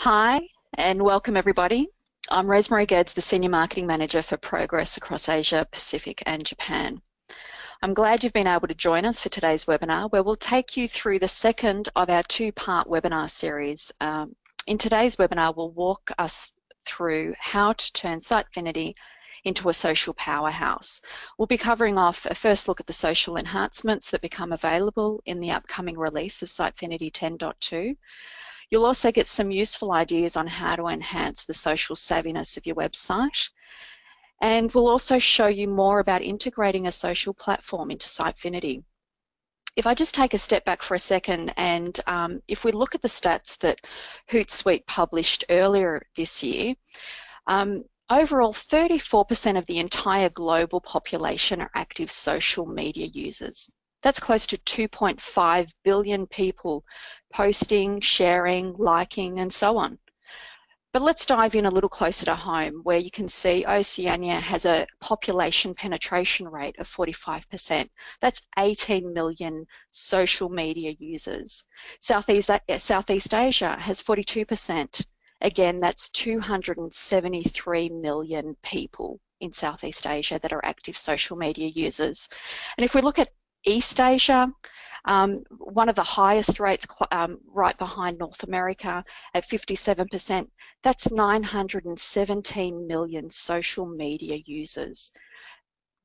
Hi, and welcome everybody. I'm Rosemary Geddes, the Senior Marketing Manager for Progress across Asia, Pacific and Japan. I'm glad you've been able to join us for today's webinar, where we'll take you through the second of our two-part webinar series. In today's webinar, we'll walk us through how to turn Sitefinity into a social powerhouse. We'll be covering off a first look at the social enhancements that become available in the upcoming release of Sitefinity 10.2. You'll also get some useful ideas on how to enhance the social savviness of your website. And we'll also show you more about integrating a social platform into Sitefinity. If I just take a step back for a second, and if we look at the stats that Hootsuite published earlier this year, overall 34% of the entire global population are active social media users. That's close to 2.5 billion people posting, sharing, liking, and so on. But let's dive in a little closer to home, where you can see Oceania has a population penetration rate of 45%. That's 18 million social media users. Southeast Asia has 42%. Again, that's 273 million people in Southeast Asia that are active social media users. And if we look at East Asia, one of the highest rates right behind North America at 57%. That's 917 million social media users.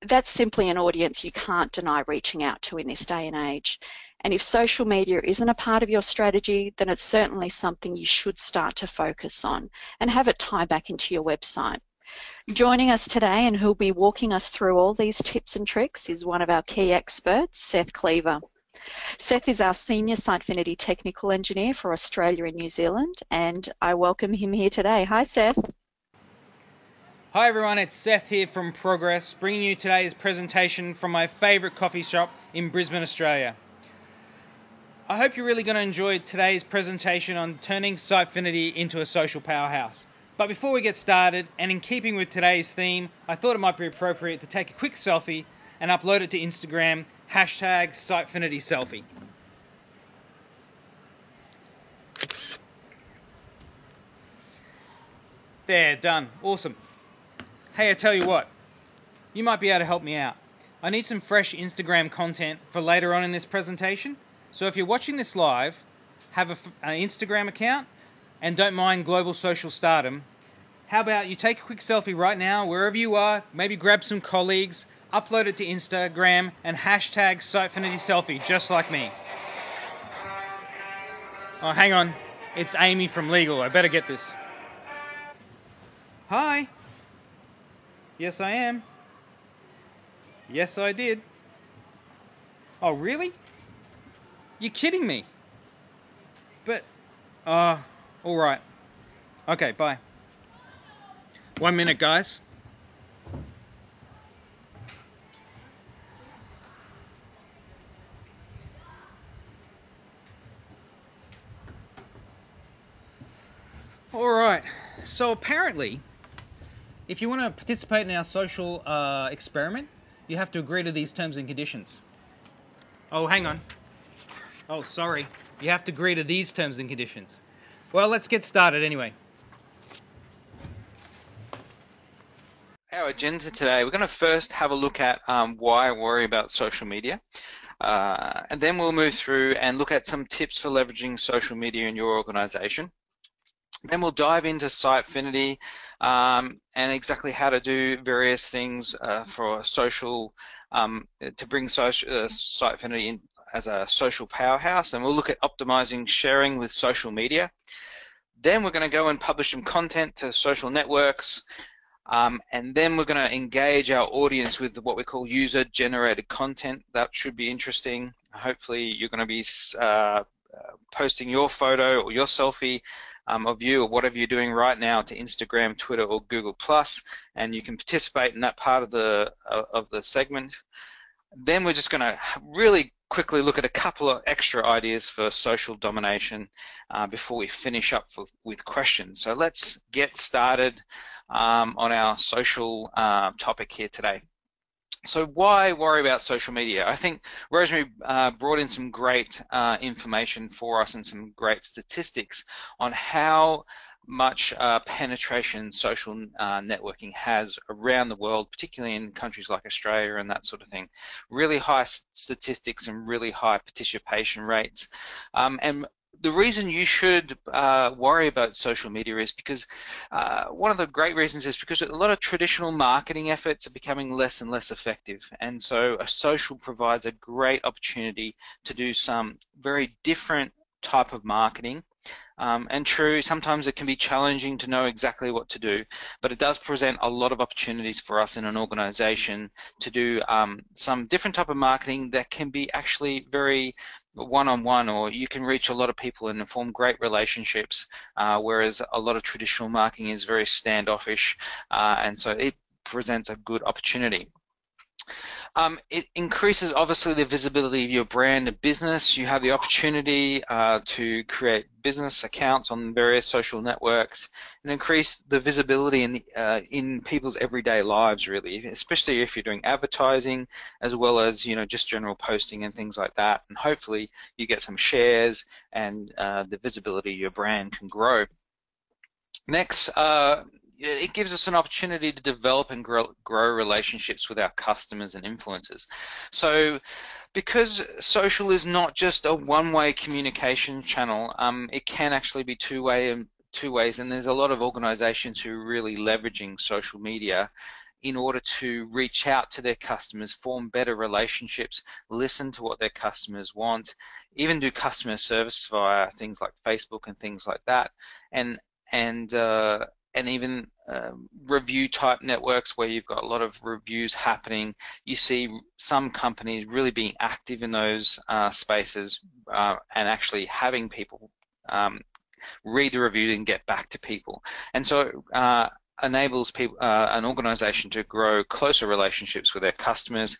That's simply an audience you can't deny reaching out to in this day and age. And if social media isn't a part of your strategy, then it's certainly something you should start to focus on and have it tie back into your website. Joining us today and who'll be walking us through all these tips and tricks is one of our key experts, Seth Cleaver. Seth is our Senior Sitefinity Technical Engineer for Australia and New Zealand, and I welcome him here today. Hi, Seth. Hi everyone, it's Seth here from Progress, bringing you today's presentation from my favourite coffee shop in Brisbane, Australia. I hope you're really going to enjoy today's presentation on turning Sitefinity into a social powerhouse. But before we get started, and in keeping with today's theme, I thought it might be appropriate to take a quick selfie and upload it to Instagram, #SiteFinitySelfie. There, done. Awesome. Hey, I tell you what, you might be able to help me out. I need some fresh Instagram content for later on in this presentation. So if you're watching this live, have an Instagram account, and don't mind global social stardom, how about you take a quick selfie right now, wherever you are, maybe grab some colleagues, upload it to Instagram, and #SiteFinitySelfie, just like me. Oh, hang on. It's Amy from Legal. I better get this. Hi. Yes, I am. Yes, I did. Oh, really? You're kidding me. But, all right. Okay, bye. 1 minute, guys. All right. So apparently, if you want to participate in our social experiment, you have to agree to these terms and conditions. Oh, hang on. Oh, sorry. You have to agree to these terms and conditions. Well, let's get started anyway. Our agenda today, we're going to first have a look at why worry about social media. And then we'll move through and look at some tips for leveraging social media in your organization. Then we'll dive into Sitefinity and exactly how to do various things for social, to bring Sitefinity in as a social powerhouse. And we'll look at optimizing sharing with social media. Then we're going to go and publish some content to social networks. And then we're going to engage our audience with what we call user-generated content. That should be interesting. Hopefully you're going to be posting your photo or your selfie of you or whatever you're doing right now to Instagram, Twitter, or Google+, and you can participate in that part of the segment. Then we're just going to really quickly look at a couple of extra ideas for social domination before we finish up with questions. So let's get started on our social topic here today. So why worry about social media? I think Rosemary brought in some great information for us and some great statistics on how much penetration social networking has around the world, particularly in countries like Australia and that sort of thing. Really high statistics and really high participation rates. And the reason you should worry about social media is because one of the great reasons is because a lot of traditional marketing efforts are becoming less and less effective, and so a social provides a great opportunity to do some very different type of marketing. And true, sometimes it can be challenging to know exactly what to do, but it does present a lot of opportunities for us in an organization to do some different type of marketing that can be actually very one-on-one, or you can reach a lot of people and form great relationships, whereas a lot of traditional marketing is very standoffish, and so it presents a good opportunity. It increases obviously the visibility of your brand and business. You have the opportunity to create business accounts on various social networks and increase the visibility in people's everyday lives, really, especially if you're doing advertising as well as just general posting and things like that. And hopefully you get some shares and the visibility of your brand can grow. Next, it gives us an opportunity to develop and grow relationships with our customers and influencers. So because social is not just a one-way communication channel, it can actually be two ways, and there's a lot of organizations who are really leveraging social media in order to reach out to their customers, form better relationships, listen to what their customers want, even do customer service via things like Facebook and things like that, and and uh, and even review type networks where you've got a lot of reviews happening. You see some companies really being active in those spaces and actually having people read the review and get back to people. And so enables people, an organization to grow closer relationships with their customers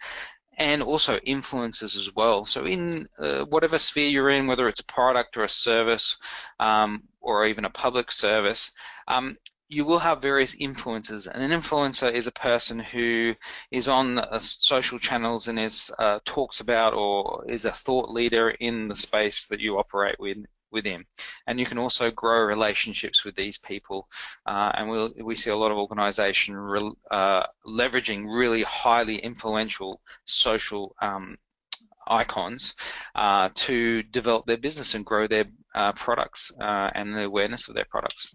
and also influencers as well. So in whatever sphere you're in, whether it's a product or a service or even a public service, you will have various influencers. And an influencer is a person who is on social channels and talks about or is a thought leader in the space that you operate within. And you can also grow relationships with these people. And we see a lot of organizations leveraging really highly influential social icons to develop their business and grow their products and the awareness of their products.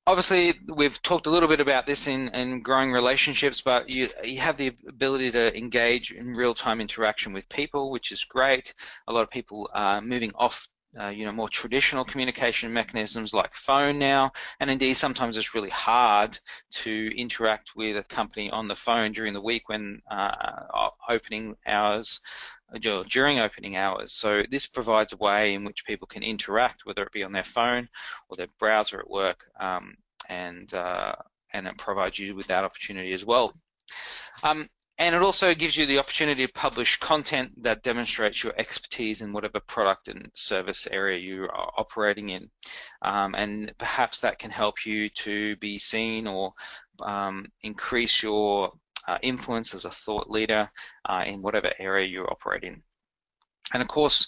Obviously, we've talked a little bit about this in growing relationships, but you have the ability to engage in real-time interaction with people, which is great. A lot of people are moving off more traditional communication mechanisms like phone now, and indeed sometimes it's really hard to interact with a company on the phone during the week when opening hours, during opening hours. So this provides a way in which people can interact, whether it be on their phone or their browser at work, and it provides you with that opportunity as well. And it also gives you the opportunity to publish content that demonstrates your expertise in whatever product and service area you are operating in. And perhaps that can help you to be seen or increase your influence as a thought leader in whatever area you operate in. And of course,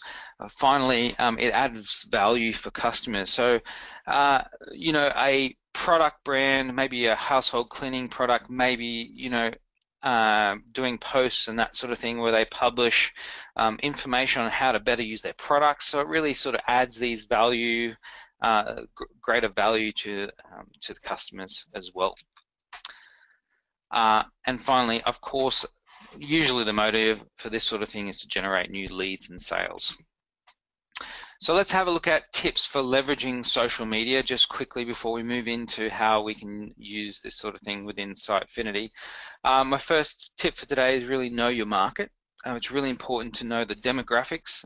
finally, it adds value for customers. So, a product brand, maybe a household cleaning product, maybe, doing posts and that sort of thing where they publish information on how to better use their products. So it really sort of adds these greater value to the customers as well. And finally, of course, usually the motive for this sort of thing is to generate new leads and sales. So let's have a look at tips for leveraging social media just quickly before we move into how we can use this sort of thing within Sitefinity. My first tip for today is really know your market. It's really important to know the demographics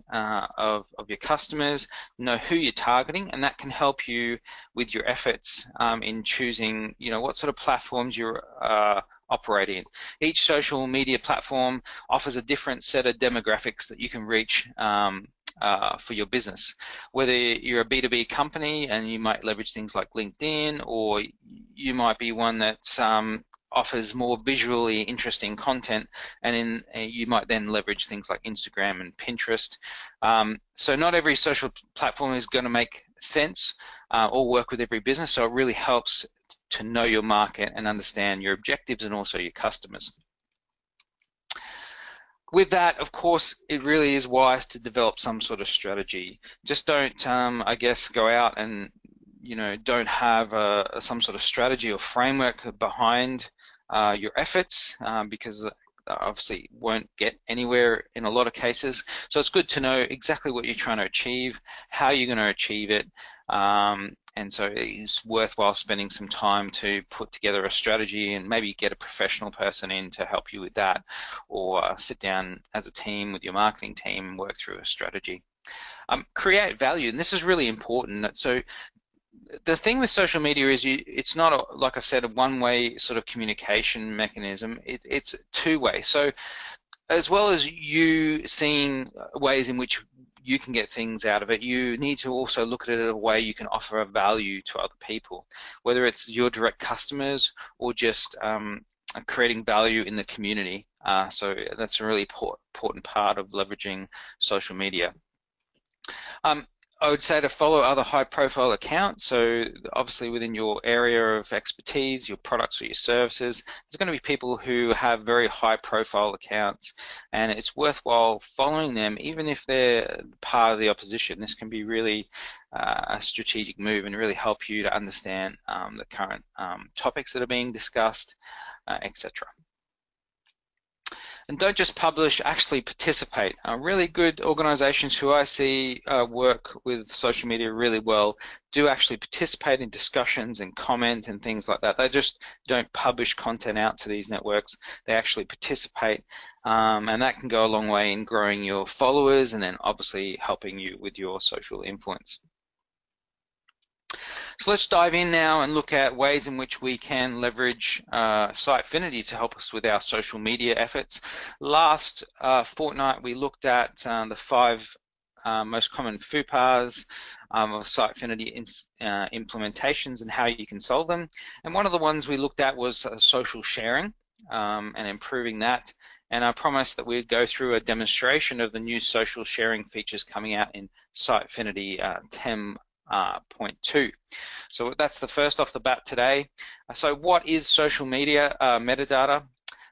of your customers, know who you're targeting, and that can help you with your efforts in choosing, what sort of platforms you're operating in. Each social media platform offers a different set of demographics that you can reach for your business. Whether you're a B2B company and you might leverage things like LinkedIn, or you might be one that offers more visually interesting content, and you might then leverage things like Instagram and Pinterest. So not every social platform is going to make sense or work with every business, so it really helps to know your market and understand your objectives and also your customers. With that, of course, it really is wise to develop some sort of strategy. Just don't, I guess, go out and don't have some sort of strategy or framework behind your efforts, because obviously won't get anywhere in a lot of cases. So it's good to know exactly what you're trying to achieve, how you're going to achieve it, and so it's worthwhile spending some time to put together a strategy and maybe get a professional person in to help you with that, or sit down as a team with your marketing team and work through a strategy. Create value, and this is really important. So the thing with social media is it's not, like I've said, a one-way sort of communication mechanism. It's two-way. So as well as you seeing ways in which you can get things out of it, you need to also look at it a way you can offer a value to other people, whether it's your direct customers or just creating value in the community. So that's a really important part of leveraging social media. I would say to follow other high-profile accounts. So obviously within your area of expertise, your products or your services, there's going to be people who have very high-profile accounts, and it's worthwhile following them even if they're part of the opposition. This can be really a strategic move and really help you to understand the current topics that are being discussed, etc. And don't just publish, actually participate. Really good organizations who I see work with social media really well do actually participate in discussions and comment and things like that. They just don't publish content out to these networks. They actually participate, and that can go a long way in growing your followers and then obviously helping you with your social influence. So let's dive in now and look at ways in which we can leverage Sitefinity to help us with our social media efforts. Last fortnight we looked at the 5 most common FUPAs of Sitefinity implementations and how you can solve them. And one of the ones we looked at was social sharing and improving that. And I promised that we'd go through a demonstration of the new social sharing features coming out in Sitefinity 10.2. So that's the first off the bat today. So what is social media metadata?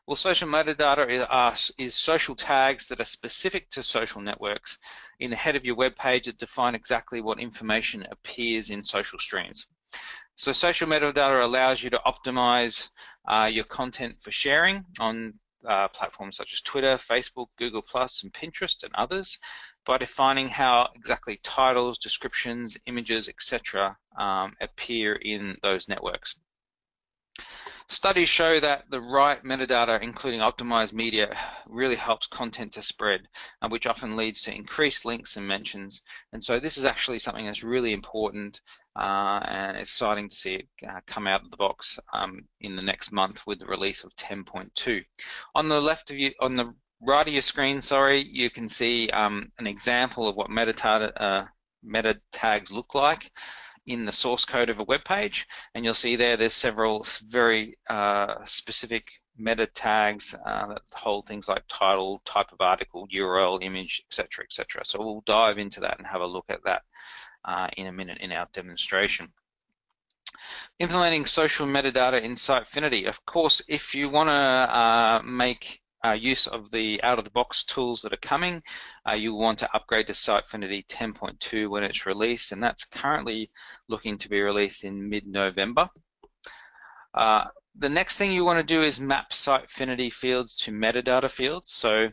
Well, social metadata is social tags that are specific to social networks in the head of your web page that define exactly what information appears in social streams. So social metadata allows you to optimize your content for sharing on platforms such as Twitter, Facebook, Google+, and Pinterest, and others, by defining how exactly titles, descriptions, images, etc. Appear in those networks. Studies show that the right metadata, including optimized media, really helps content to spread, which often leads to increased links and mentions. And so this is actually something that's really important, and it's exciting to see it come out of the box in the next month with the release of 10.2. On the left of you, on the right of your screen, sorry, you can see an example of what meta tags look like in the source code of a web page, and you'll see there's several very specific meta tags that hold things like title, type of article, URL, image, etc., etc. So we'll dive into that and have a look at that in a minute in our demonstration. Implementing social metadata in Sitefinity. Of course, if you want to make use of the out-of-the-box tools that are coming, you want to upgrade to Sitefinity 10.2 when it's released, and that's currently looking to be released in mid-November. The next thing you want to do is map Sitefinity fields to metadata fields. So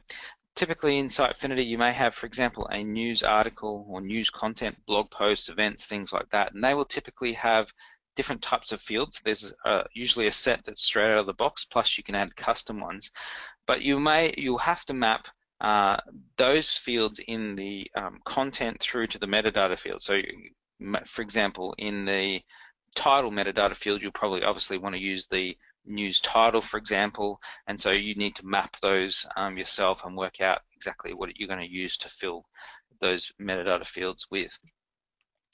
typically in Sitefinity you may have, for example, a news article or news content, blog posts, events, things like that, and they will typically have different types of fields. There's usually a set that's straight out of the box, plus you can add custom ones. But you'll have to map those fields in the content through to the metadata field. So, for example, in the title metadata field, you'll probably obviously want to use the news title, for example, and so you need to map those yourself and work out exactly what you're going to use to fill those metadata fields with.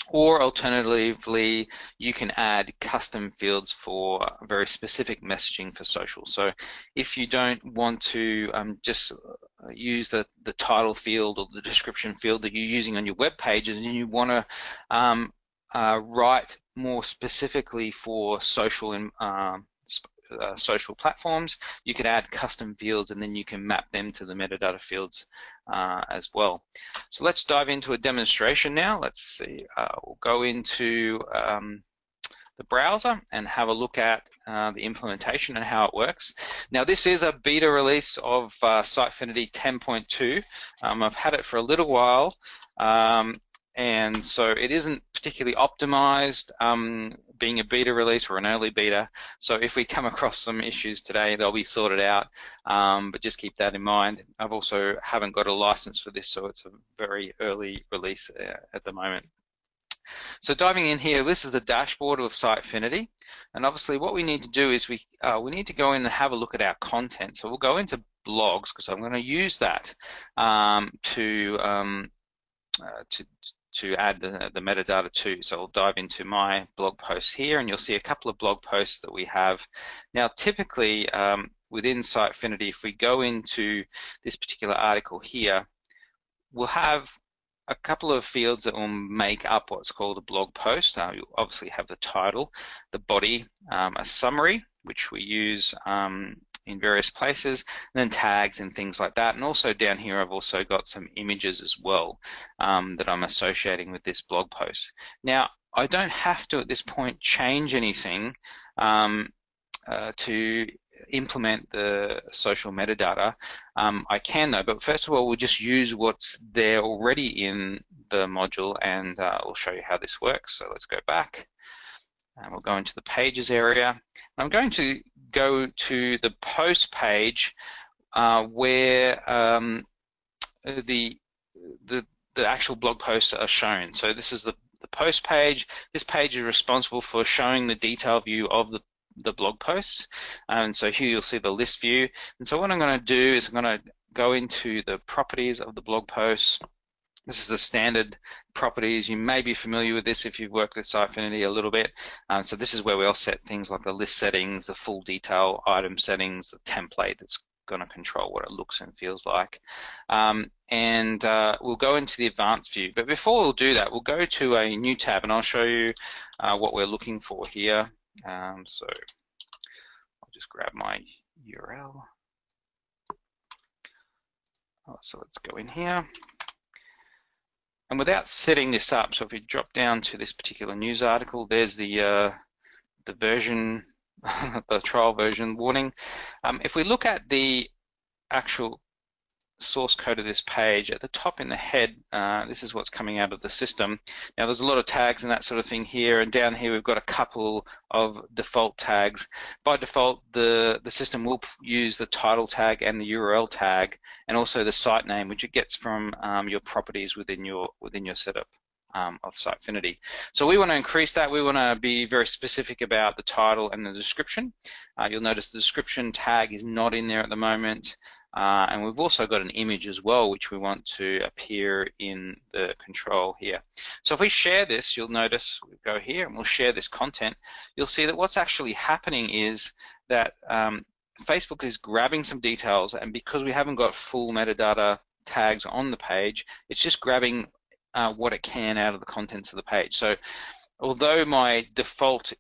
Or alternatively, you can add custom fields for very specific messaging for social. So if you don't want to just use the title field or the description field that you're using on your web pages, and you want to write more specifically for social and social platforms, you could add custom fields, and then you can map them to the metadata fields as well. So let's dive into a demonstration now. Let's see, we'll go into the browser and have a look at the implementation and how it works. Now this is a beta release of Sitefinity 10.2. I've had it for a little while, and so it isn't particularly optimized being a beta release or an early beta. So if we come across some issues today, they'll be sorted out, but just keep that in mind. I've also haven't got a license for this, so it's a very early release at the moment. So diving in here, this is the dashboard of Sitefinity, and obviously what we need to do is we need to go in and have a look at our content. So we'll go into blogs, because I'm going to use that to add the metadata to. So I'll dive into my blog posts here, and you'll see a couple of blog posts that we have. Now typically within Sitefinity, if we go into this particular article here, we'll have a couple of fields that will make up what's called a blog post. You'll obviously have the title, the body, a summary, which we use in various places, and then tags and things like that. And also down here I've also got some images as well that I'm associating with this blog post. Now I don't have to at this point change anything to implement the social metadata. I can though, but first of all we'll just use what's there already in the module, and we'll show you how this works. So let's go back and we'll go into the pages area. I'm going to go to the post page where the actual blog posts are shown. So this is the post page. This page is responsible for showing the detailed view of the blog posts, and so here you'll see the list view. And so what I'm going to do is I'm going to go into the properties of the blog posts. This is the standard properties. You may be familiar with this if you've worked with Sitefinity a little bit. So this is where we'll set things like the list settings, the full detail item settings, the template that's going to control what it looks and feels like. And we'll go into the advanced view. But before we'll do that, we'll go to a new tab, and I'll show you what we're looking for here. So I'll just grab my URL. So let's go in here. And without setting this up, so if we drop down to this particular news article, there's the version, the trial version warning. If we look at the actual source code of this page, at the top in the head, this is what's coming out of the system. Now there's a lot of tags and that sort of thing here, and down here we've got a couple of default tags. By default, the system will use the title tag and the URL tag, and also the site name, which it gets from your properties within your setup of Sitefinity. So we want to increase that. We want to be very specific about the title and the description. You'll notice the description tag is not in there at the moment. And we've also got an image as well, which we want to appear in the control here. So if we share this, you'll notice, we go here and we'll share this content. You'll see that what's actually happening is that Facebook is grabbing some details, and because we haven't got full metadata tags on the page, it's just grabbing what it can out of the contents of the page. So although my default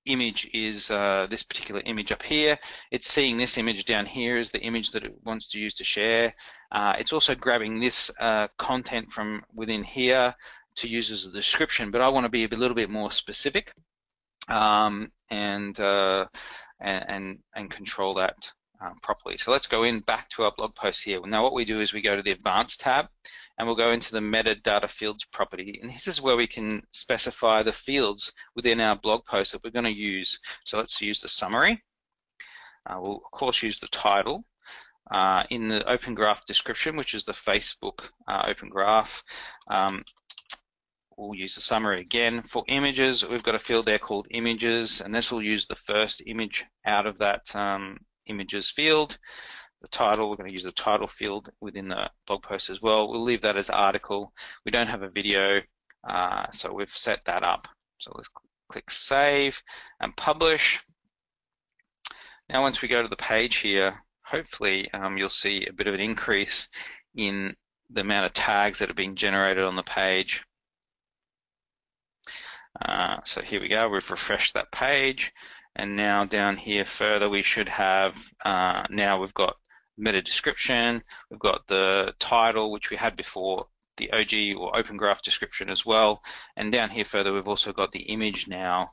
image is this particular image up here, it's seeing this image down here as the image that it wants to use to share. It's also grabbing this content from within here to use as a description, but I want to be a little bit more specific and control that properly. So let's go in back to our blog post here. Now what we do is we go to the advanced tab, and we'll go into the metadata fields property, and this is where we can specify the fields within our blog post that we're going to use. So let's use the summary. We'll of course use the title. In the open graph description, which is the Facebook open graph, we'll use the summary again. For images, we've got a field there called images, and this will use the first image out of that images field. the title. We're going to use the title field within the blog post as well. We'll leave that as article. We don't have a video, so we've set that up. So let's click save and publish. Now once we go to the page here, hopefully you'll see a bit of an increase in the amount of tags that are being generated on the page. So here we go, we've refreshed that page, and now down here further we should have, now we've got meta description, we've got the title which we had before, the OG or open graph description as well, and down here further we've also got the image now,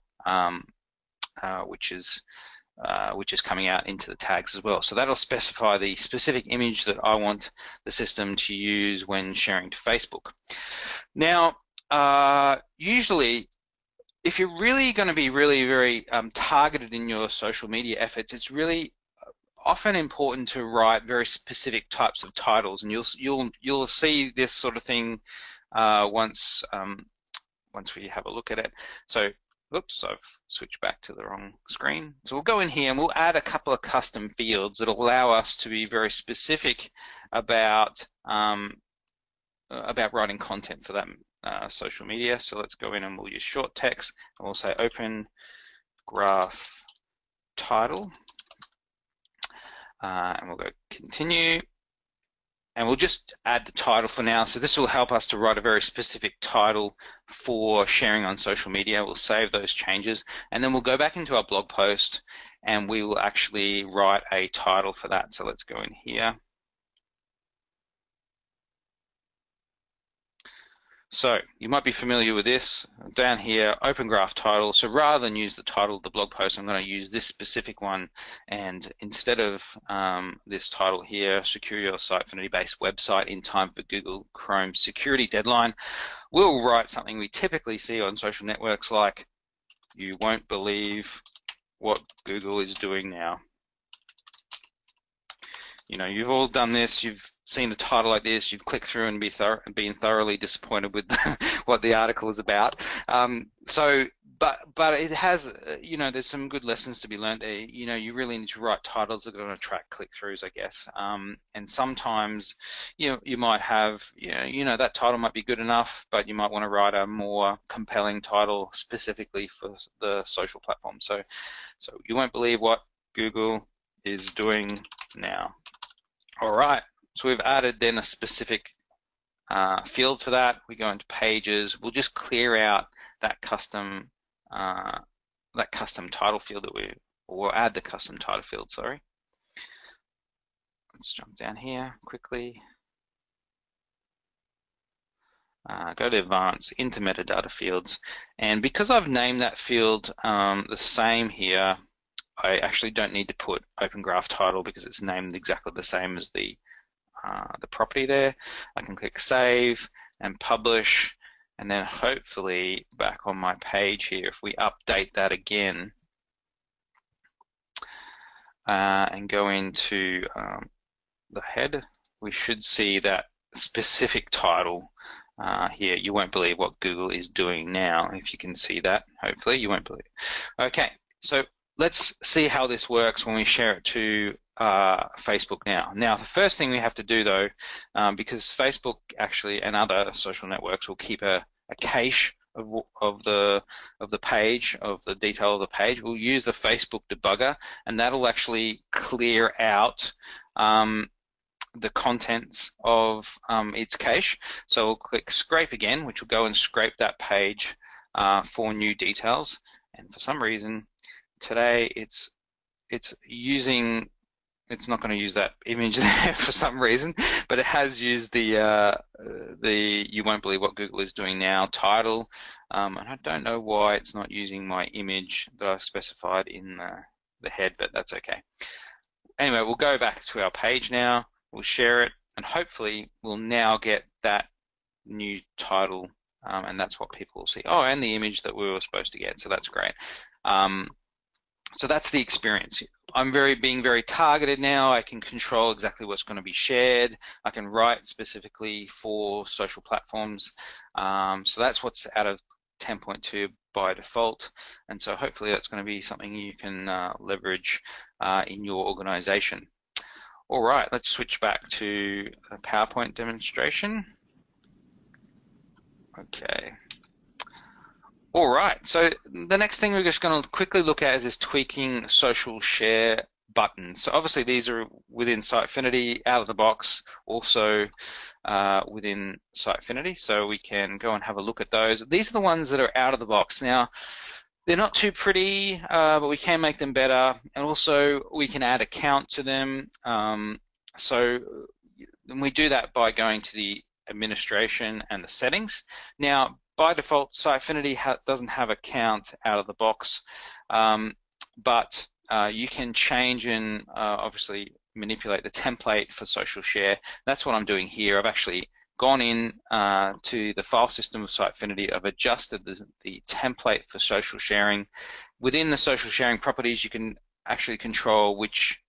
which is coming out into the tags as well. So that'll specify the specific image that I want the system to use when sharing to Facebook. Now, usually, if you're really going to be really very targeted in your social media efforts, it's really often important to write very specific types of titles, and you'll see this sort of thing once we have a look at it. So, oops, I've switched back to the wrong screen. So we'll go in here and we'll add a couple of custom fields that'll allow us to be very specific about writing content for that social media. So let's go in and we'll use short text, and we'll say open graph title, and we'll go continue, and we'll just add the title for now. So this will help us to write a very specific title for sharing on social media. We'll save those changes, and then we'll go back into our blog post and we will actually write a title for that. So let's go in here. So you might be familiar with this. Down here, open graph title. So rather than use the title of the blog post, I'm going to use this specific one. And instead of this title here, secure your Sitefinity-based website in time for Google Chrome security deadline, we'll write something we typically see on social networks like, you won't believe what Google is doing now. You know, you've all done this, you've seen a title like this, you've clicked through and been thoroughly disappointed with what the article is about. But it has, you know, there's some good lessons to be learned there. You know, you really need to write titles that are going to attract click-throughs, I guess. And sometimes, you might have, you know, that title might be good enough, but you might want to write a more compelling title specifically for the social platform. So you won't believe what Google is doing now. All right, so we've added then a specific field for that. We go into pages. We'll just clear out that custom title field that we'll add the custom title field. Sorry. Let's jump down here quickly. Go to advanced, into metadata fields, and because I've named that field the same here, I actually don't need to put open graph title because it's named exactly the same as the property there. I can click save and publish, and then hopefully back on my page here, if we update that again and go into the head, we should see that specific title here. You won't believe what Google is doing now. If you can see that, hopefully you won't believe. Okay, so let's see how this works when we share it to Facebook now. Now, the first thing we have to do though, because Facebook actually and other social networks will keep a cache of the page, of the detail of the page, we'll use the Facebook debugger, and that'll actually clear out the contents of its cache. So we'll click scrape again, which will go and scrape that page for new details. And for some reason, today it's not going to use that image there for some reason, but it has used the you won't believe what Google is doing now title, and I don't know why it's not using my image that I specified in the head, but that's okay. Anyway, we'll go back to our page now, we'll share it, and hopefully we'll now get that new title, and that's what people will see. Oh, and the image that we were supposed to get, so that's great. So that's the experience. I'm being very targeted now. I can control exactly what's going to be shared. I can write specifically for social platforms. So that's what's out of 10.2 by default. And so hopefully that's going to be something you can leverage in your organization. All right, let's switch back to a PowerPoint demonstration. Okay. All right, so the next thing we're just going to quickly look at is this tweaking social share buttons. So obviously these are within Sitefinity, out of the box, also within Sitefinity, so we can go and have a look at those. These are the ones that are out of the box. Now, they're not too pretty, but we can make them better, and also we can add a count to them. So we do that by going to the administration and the settings. Now, by default, Sitefinity doesn't have a count out of the box, but you can change and obviously manipulate the template for social share. That's what I'm doing here. I've actually gone in to the file system of Sitefinity. I've adjusted the template for social sharing. Within the social sharing properties, you can actually control which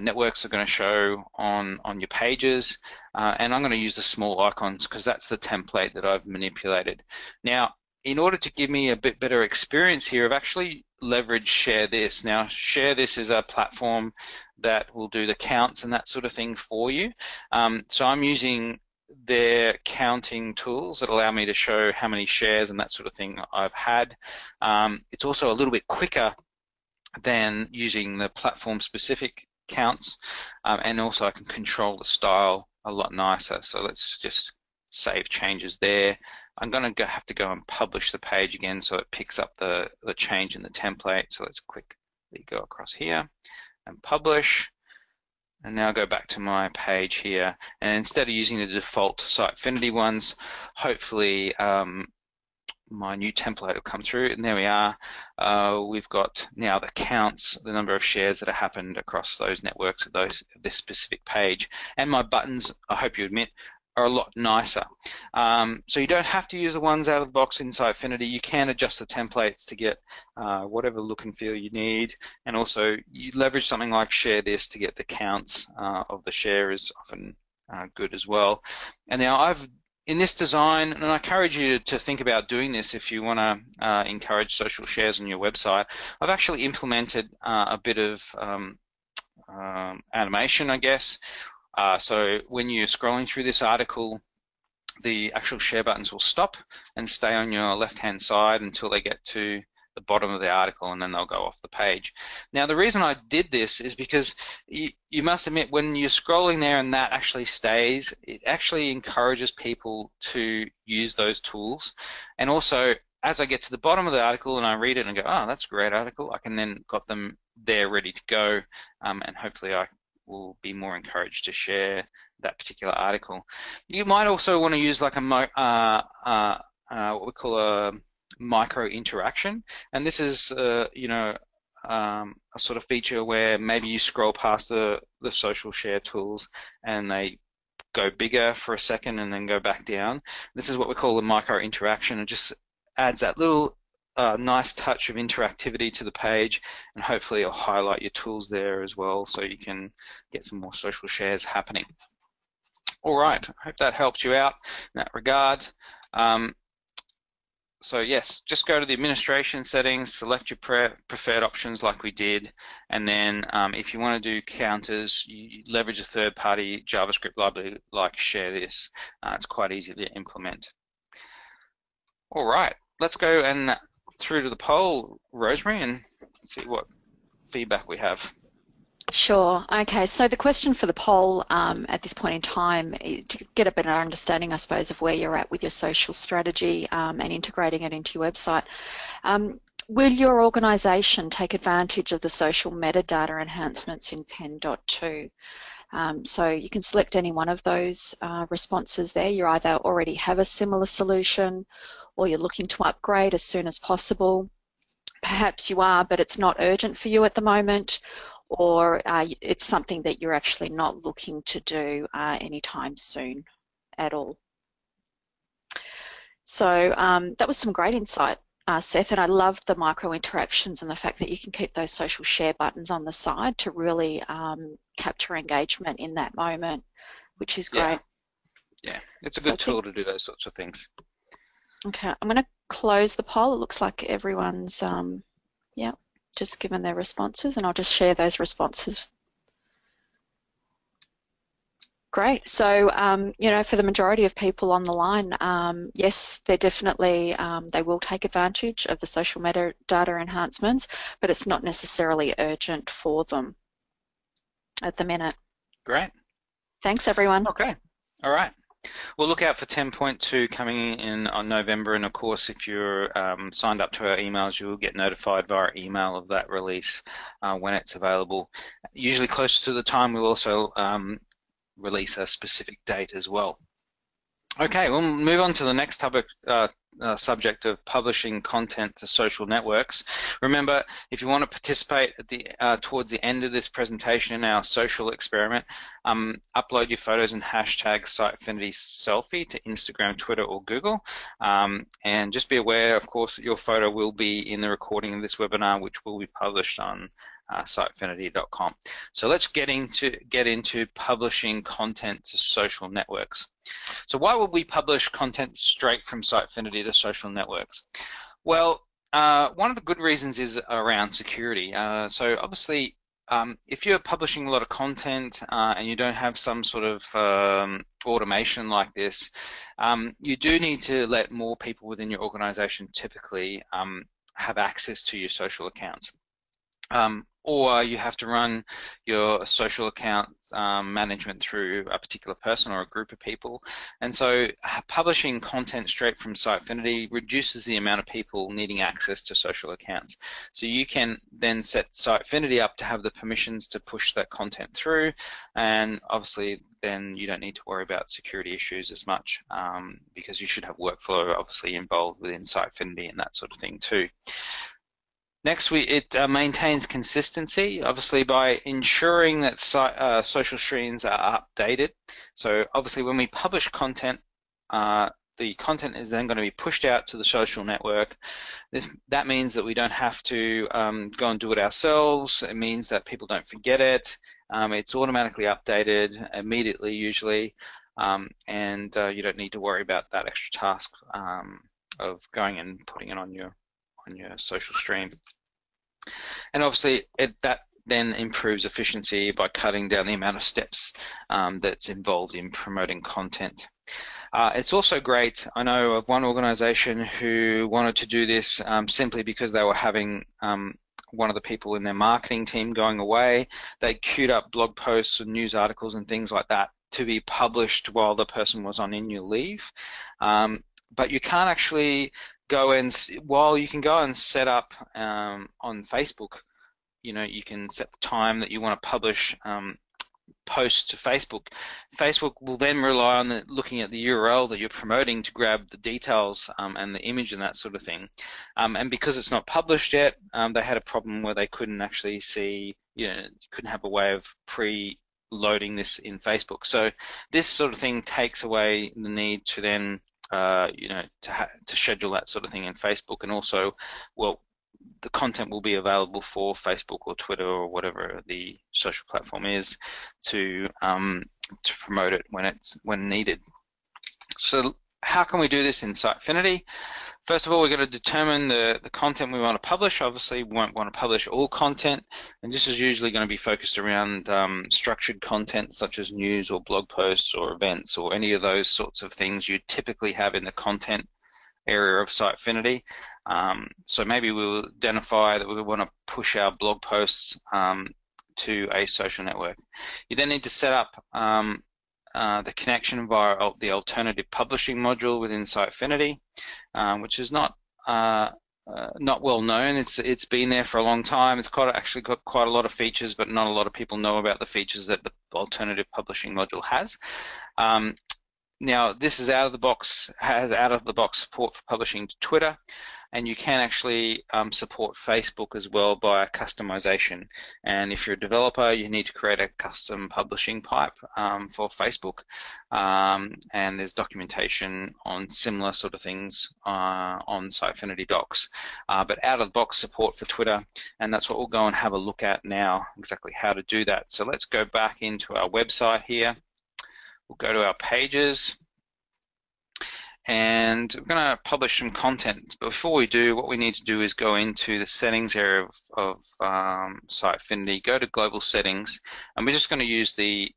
networks are going to show on your pages, and I'm going to use the small icons because that's the template that I've manipulated. Now, in order to give me a bit better experience here, I've actually leveraged Share This. Now, Share This is a platform that will do the counts and that sort of thing for you. So I'm using their counting tools that allow me to show how many shares and that sort of thing I've had. It's also a little bit quicker than using the platform-specific counts, and also I can control the style a lot nicer. So let's just save changes there. I'm going to have to go and publish the page again so it picks up the change in the template. So let's quickly go across here and publish, and now go back to my page here, and instead of using the default Sitefinity ones, hopefully my new template will come through, and there we are. We've got now the counts, the number of shares that have happened across those networks of this specific page, and my buttons, I hope you admit, are a lot nicer. So you don't have to use the ones out of the box in Sitefinity. You can adjust the templates to get whatever look and feel you need, and also you leverage something like Share This to get the counts of the share is often good as well. And now in this design, and I encourage you to think about doing this if you want to encourage social shares on your website, I've actually implemented a bit of animation, I guess. So when you're scrolling through this article, the actual share buttons will stop and stay on your left-hand side until they get to the bottom of the article, and then they'll go off the page. Now, the reason I did this is because you must admit, when you're scrolling there and that actually stays, it actually encourages people to use those tools. And also, as I get to the bottom of the article and I read it and go, oh, that's a great article, I can then got them there ready to go, and hopefully I will be more encouraged to share that particular article. You might also want to use like what we call a micro interaction, and this is a sort of feature where maybe you scroll past the social share tools and they go bigger for a second and then go back down. This is what we call a micro interaction. It just adds that little nice touch of interactivity to the page, and hopefully it'll highlight your tools there as well so you can get some more social shares happening. All right, I hope that helps you out in that regard. So yes, just go to the administration settings, select your preferred options like we did, and then if you want to do counters, you leverage a third-party JavaScript library like Share This. It's quite easy to implement. All right, let's go and through to the poll, Rosemary, and see what feedback we have. Sure. Okay, so the question for the poll at this point in time, to get a better understanding, I suppose, of where you're at with your social strategy and integrating it into your website. Will your organisation take advantage of the social metadata enhancements in 10.2? So you can select any one of those responses there. You either already have a similar solution or you're looking to upgrade as soon as possible. Perhaps you are, but it's not urgent for you at the moment, or it's something that you're actually not looking to do anytime soon at all. So that was some great insight, Seth, and I love the micro interactions and the fact that you can keep those social share buttons on the side to really capture engagement in that moment, which is great. Yeah, it's a good tool to do those sorts of things. Okay, I'm going to close the poll. It looks like everyone's, just given their responses, and I'll just share those responses Great. So, you know, for the majority of people on the line, yes, they're definitely, they will take advantage of the social metadata enhancements, but it's not necessarily urgent for them at the minute. Great. Thanks, everyone. Okay. All right. We'll look out for 10.2 coming in on November, and of course, if you're signed up to our emails, you will get notified via email of that release when it's available. Usually closer to the time, we'll also release a specific date as well. Okay, we'll move on to the next topic, subject of publishing content to social networks. Remember, if you want to participate at the towards the end of this presentation in our social experiment, upload your photos and hashtag Sitefinity selfie to Instagram, Twitter, or Google. And just be aware, of course, that your photo will be in the recording of this webinar, which will be published on sitefinity.com. So let's get into publishing content to social networks. So why would we publish content straight from Sitefinity to social networks? Well, one of the good reasons is around security. So obviously, if you're publishing a lot of content and you don't have some sort of automation like this, you do need to let more people within your organization typically have access to your social accounts. Or you have to run your social account management through a particular person or a group of people. And so publishing content straight from Sitefinity reduces the amount of people needing access to social accounts. So you can then set Sitefinity up to have the permissions to push that content through, and obviously then you don't need to worry about security issues as much because you should have workflow obviously involved within Sitefinity and that sort of thing too. Next, it maintains consistency, obviously by ensuring that social streams are updated. So obviously when we publish content, the content is then going to be pushed out to the social network. That means that we don't have to go and do it ourselves. It means that people don't forget it. It's automatically updated immediately usually, and you don't need to worry about that extra task of going and putting it on your social stream. And obviously that then improves efficiency by cutting down the amount of steps that's involved in promoting content. It's also great, I know of one organization who wanted to do this simply because they were having one of the people in their marketing team going away. They queued up blog posts and news articles and things like that to be published while the person was on annual leave. But you can't actually go and, while you can go and set up on Facebook, you know, you can set the time that you want to publish posts to Facebook. Facebook will then rely on looking at the URL that you're promoting to grab the details and the image and that sort of thing. And because it's not published yet, they had a problem where they couldn't actually see, you know, couldn't have a way of pre-loading this in Facebook. So this sort of thing takes away the need to then you know, to schedule that sort of thing in Facebook, and also, well, the content will be available for Facebook or Twitter or whatever the social platform is to promote it when needed. So how can we do this in Sitefinity? First of all, we're going to determine the content we want to publish. Obviously, we won't want to publish all content, and this is usually going to be focused around structured content such as news or blog posts or events or any of those sorts of things you typically have in the content area of Sitefinity. So maybe we'll identify that we want to push our blog posts to a social network. You then need to set up the connection via the alternative publishing module within Sitefinity, which is not well known. It's been there for a long time. It's actually got quite a lot of features, but not a lot of people know about the features that the alternative publishing module has. Now this is has out of the box support for publishing to Twitter, and you can actually support Facebook as well by customization. And if you're a developer, you need to create a custom publishing pipe for Facebook, and there's documentation on similar sort of things on Sitefinity docs. But out of the box support for Twitter, and that's what we'll go and have a look at now, exactly how to do that. So let's go back into our website here. We'll go to our pages, and we're going to publish some content. But before we do, what we need to do is go into the settings area of Sitefinity, go to global settings, and we're just going to use the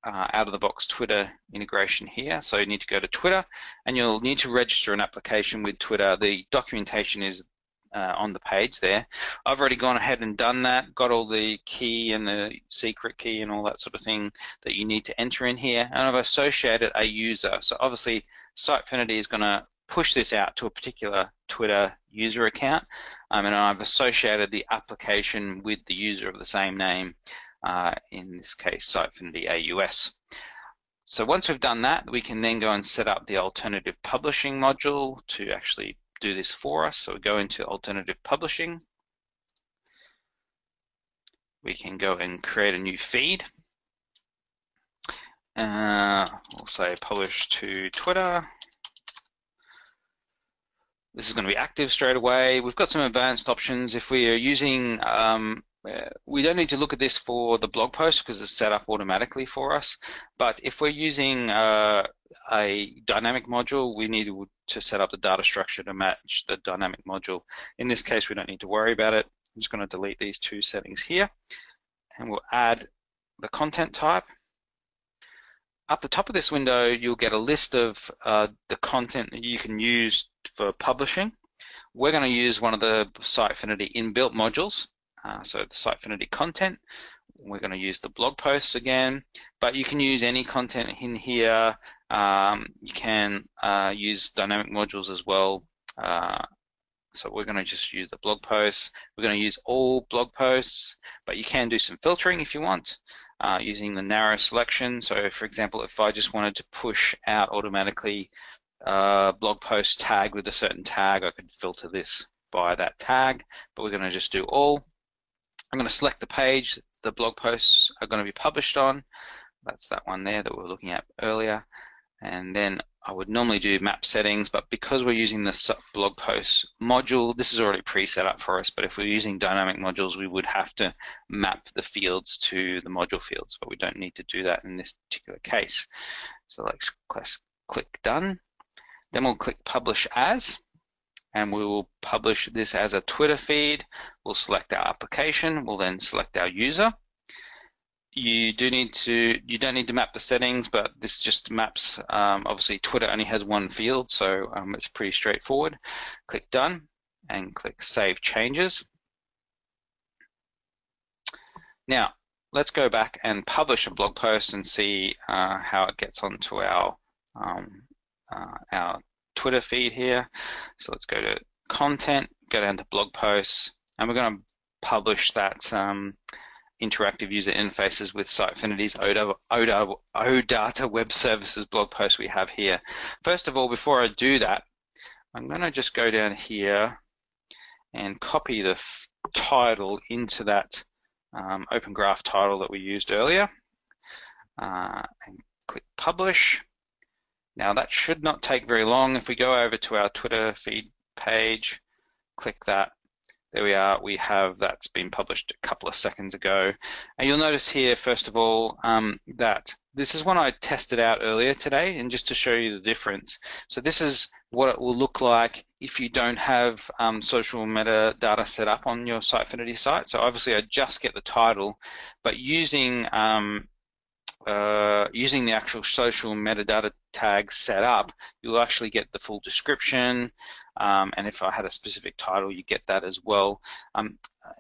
out-of-the-box Twitter integration here. So you need to go to Twitter, and you'll need to register an application with Twitter. The documentation is on the page there. I've already gone ahead and done that, got all the key and the secret key and all that sort of thing that you need to enter in here, and I've associated a user. So obviously Sitefinity is going to push this out to a particular Twitter user account, and I've associated the application with the user of the same name, in this case Sitefinity AUS. So once we've done that, we can then go and set up the alternative publishing module to actually do this for us. So we go into alternative publishing. We can go and create a new feed. We'll say publish to Twitter. This is going to be active straight away. We've got some advanced options. If we are using, we don't need to look at this for the blog post because it's set up automatically for us. But if we're using a dynamic module, we need to set up the data structure to match the dynamic module. In this case, we don't need to worry about it. I'm just going to delete these two settings here, and we'll add the content type. Up the top of this window, you'll get a list of the content that you can use for publishing. We're going to use one of the Sitefinity inbuilt modules, so the Sitefinity content. We're going to use the blog posts again, but you can use any content in here. You can use dynamic modules as well. So we're going to just use the blog posts. We're going to use all blog posts, but you can do some filtering if you want, using the narrow selection. So for example, if I just wanted to push out automatically blog post tag with a certain tag, I could filter this by that tag, but we're going to just do all. I'm going to select the page the blog posts are going to be published on. That's that one there that we were looking at earlier. And then I would normally do map settings, but because we're using the blog post module, this is already pre-set up for us, but if we're using dynamic modules, we would have to map the fields to the module fields, but we don't need to do that in this particular case. So let's click done. Then we'll click publish as, and we will publish this as a Twitter feed. We'll select our application. We'll then select our user. You don't need to map the settings, but this just maps, obviously Twitter only has one field, so it's pretty straightforward. Click done and click save changes. Now, let's go back and publish a blog post and see how it gets onto our Twitter feed here. So let's go to content, go down to blog posts, and we're going to publish that interactive user interfaces with Sitefinity's OData web services blog post we have here. First of all, before I do that, I'm going to just go down here and copy the title into that Open Graph title that we used earlier, and click publish. Now that should not take very long. If we go over to our Twitter feed page, click that. There we are. We have that's been published a couple of seconds ago. And you'll notice here, first of all, that this is one I tested out earlier today, and just to show you the difference. So this is what it will look like if you don't have social metadata set up on your Sitefinity site. So obviously I just get the title, but using the actual social metadata tags set up, you'll actually get the full description, and if I had a specific title, you get that as well.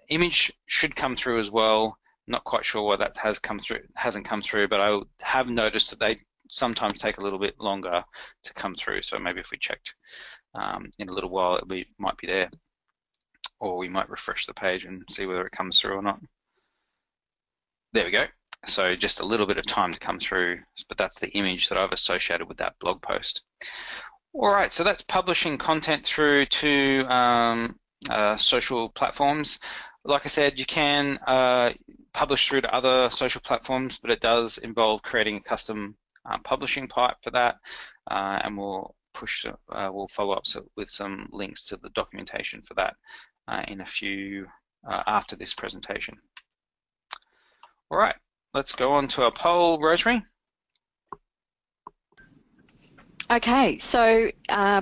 Image should come through as well. Not quite sure why that hasn't come through, but I have noticed that they sometimes take a little bit longer to come through. So maybe if we checked in a little while, it might be there, or we might refresh the page and see whether it comes through or not. There we go. So just a little bit of time to come through, but that's the image that I've associated with that blog post. All right, so that's publishing content through to social platforms. Like I said, you can publish through to other social platforms, but it does involve creating a custom publishing pipe for that, and we'll follow up with some links to the documentation for that in a few after this presentation. All right. Let's go on to our poll, Rosemary. Okay, so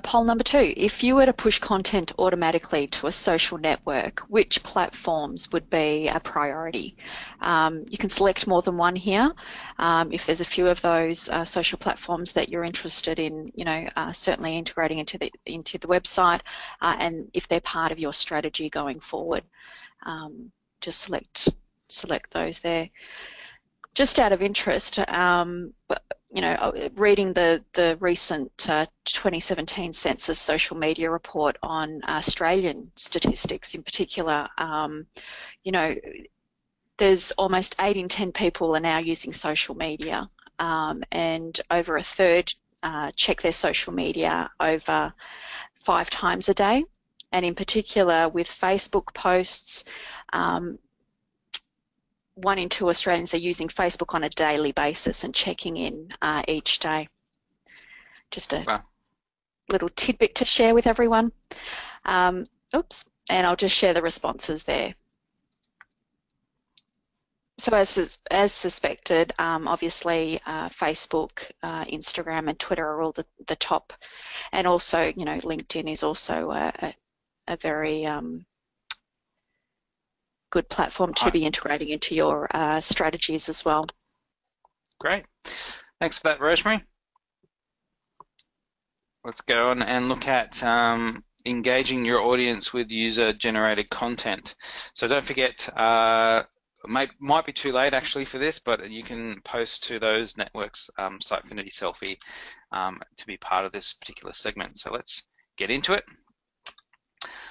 poll number 2. If you were to push content automatically to a social network, which platforms would be a priority? You can select more than one here. If there's a few of those social platforms that you're interested in, certainly integrating into the website, and if they're part of your strategy going forward, just select those there. Just out of interest, reading the recent 2017 census social media report on Australian statistics in particular, there's almost 8 in 10 people are now using social media, and over a third check their social media over 5 times a day. And in particular with Facebook posts, 1 in 2 Australians are using Facebook on a daily basis and checking in each day. Just a little tidbit to share with everyone. Oops, and I'll just share the responses there. So as suspected, obviously Facebook, Instagram and Twitter are all the top, and also LinkedIn is also a very good platform to be integrating into your strategies as well. Great. Thanks for that, Rosemary. Let's go on and look at engaging your audience with user-generated content. So don't forget, might be too late actually for this, but you can post to those networks, Sitefinity Selfie, to be part of this particular segment. So let's get into it.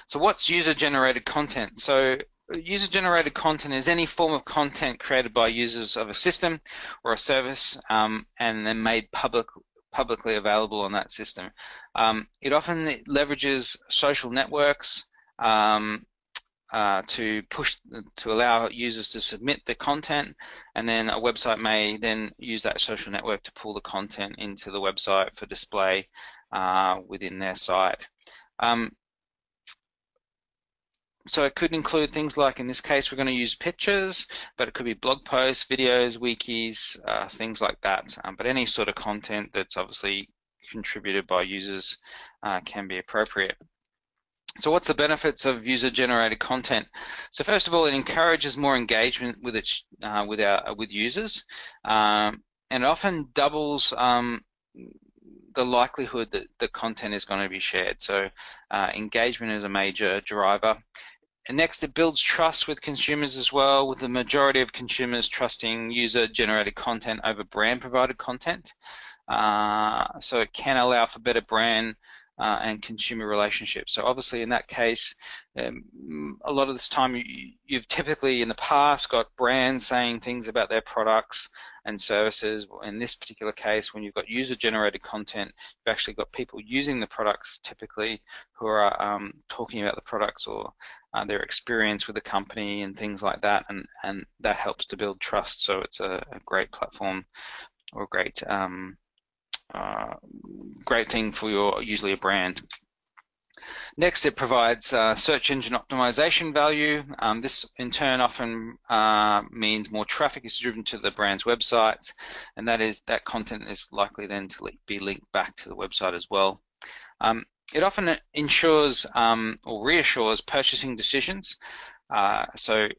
So what's user-generated content? So user-generated content is any form of content created by users of a system or a service and then made publicly available on that system. It often leverages social networks to allow users to submit the content, and then a website may then use that social network to pull the content into the website for display within their site. So it could include things like, in this case, we're going to use pictures, but it could be blog posts, videos, wikis, things like that. But any sort of content that's obviously contributed by users can be appropriate. So what's the benefits of user-generated content? So first of all, it encourages more engagement with users, and it often doubles the likelihood that the content is going to be shared. So engagement is a major driver. And next, it builds trust with consumers as well, with the majority of consumers trusting user-generated content over brand-provided content. So it can allow for better brand and consumer relationships. So obviously in that case, a lot of this time you've typically in the past got brands saying things about their products and services. In this particular case, when you've got user-generated content, you've actually got people using the products typically who are talking about the products or their experience with the company and things like that, and that helps to build trust. So it's a great platform or great great thing for usually a brand. Next, it provides search engine optimization value. This in turn often means more traffic is driven to the brand's websites, and that content is likely then to be linked back to the website as well. It often ensures or reassures purchasing decisions. So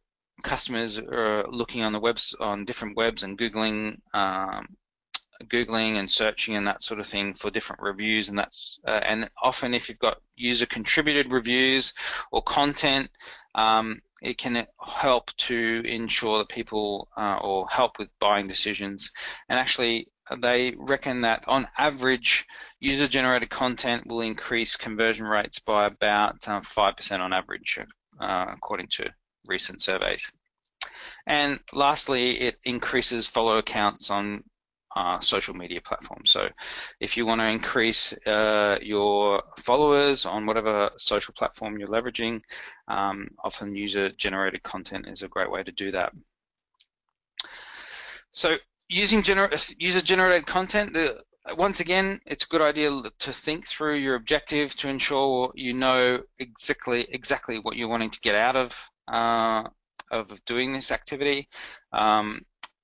customers are looking on the webs on different webs and Googling and searching and that sort of thing for different reviews, and that's and often if you've got user contributed reviews or content, it can help to ensure that people or help with buying decisions. And actually they reckon that on average user generated content will increase conversion rates by about 5% on average, according to recent surveys. And lastly, it increases follower counts on social media platforms. So if you want to increase your followers on whatever social platform you're leveraging, often user-generated content is a great way to do that. So using user-generated content, once again, it's a good idea to think through your objective to ensure you know exactly what you're wanting to get out of doing this activity.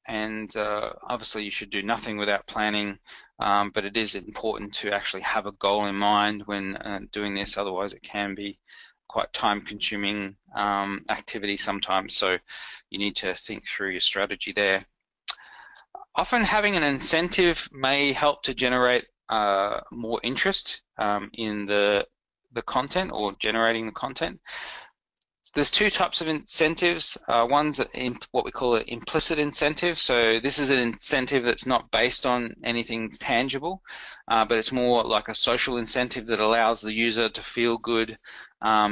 And obviously you should do nothing without planning but it is important to actually have a goal in mind when doing this, otherwise it can be quite time-consuming activity sometimes, so you need to think through your strategy there. Often having an incentive may help to generate more interest in the content or generating the content. There's two types of incentives. One's what we call an implicit incentive. So this is an incentive that's not based on anything tangible, but it's more like a social incentive that allows the user to feel good